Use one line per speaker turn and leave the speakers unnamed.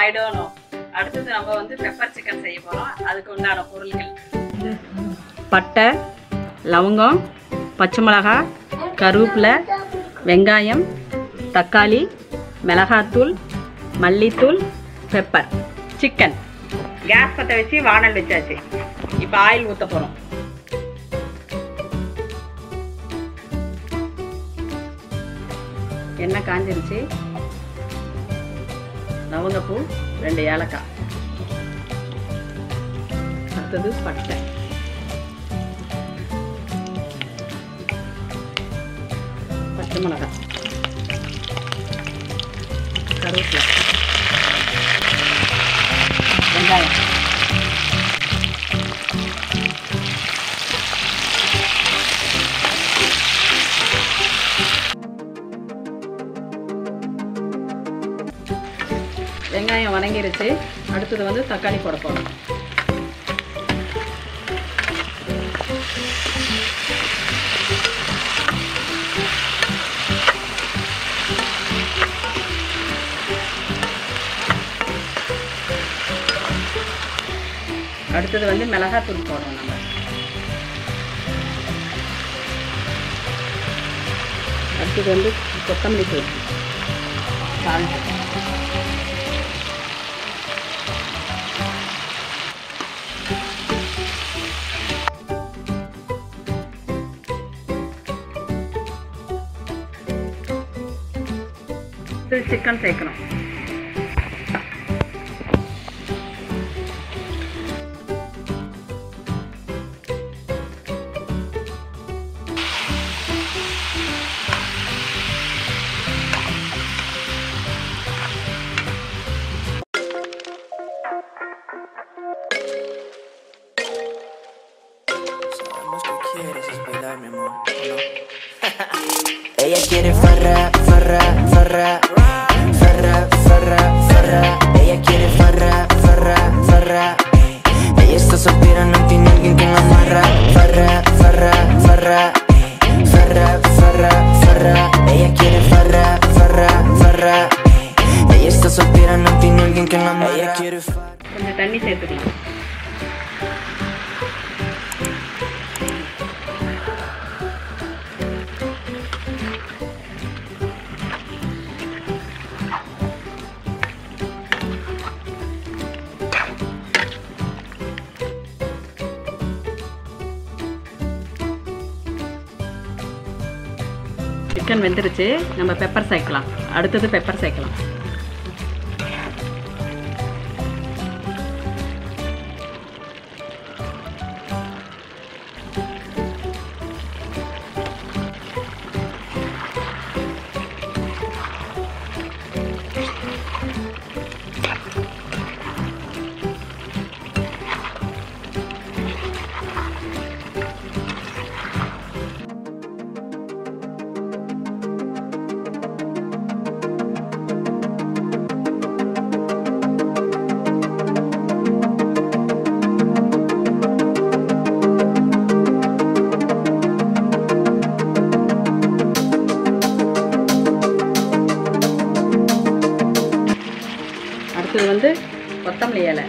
I don't know. அடுத்து நம்ம வந்து பெப்பர் சிக்கன் செய்ய போறோம். அதுக்கு உண்டான பொருட்கள் பட்டை, லவங்கம், பச்சை மிளகாய், கருவேப்பிலை, வெங்காயம், தக்காளி, மிளகாத்தூள், மல்லித்தூள், பெப்பர், சிக்கன். கேஸ் பற்ற வச்சு வானல் வச்சாச்சு. இப்போ ஆயில் ஊற்ற போகிறோம். எண்ணெய் காஞ்சிருச்சு. லவங்கப்பூ, 2 ஏலக்காய். அடுத்தது பட்டை, பச்சை மிளகாய், கருவேப்பிலை, வெங்காயம். வெங்காயம் வதங்கிருச்சு. அடுத்தது வந்து தக்காளி போட போகிறோம். அடுத்தது வந்து மிளகாத்தூள் போடுறோம் நம்ம. அடுத்தது வந்து கொத்தமல்லி தூள், சால்ட். சிக்கன் சேர்க்கணும்.
Ella quiere farra, farra, farra, farra, farra, farra. Ella quiere farra, farra, farra. Ella está soltera, no tiene alguien que la amarra. Farra, farra, farra, farra, farra, farra. Ella quiere farra, farra, farra. Ella está soltera, no tiene alguien que la amarra. Ella quiere farra.
கொஞ்சம் தண்ணி சேர்த்துக்கலாம். Chicken வெந்துருச்சு. நம்ம pepper சேர்க்கலாம். அடுத்தது pepper சேர்க்கலாம். அடுத்தது வந்து கொத்தமல்லி இலை.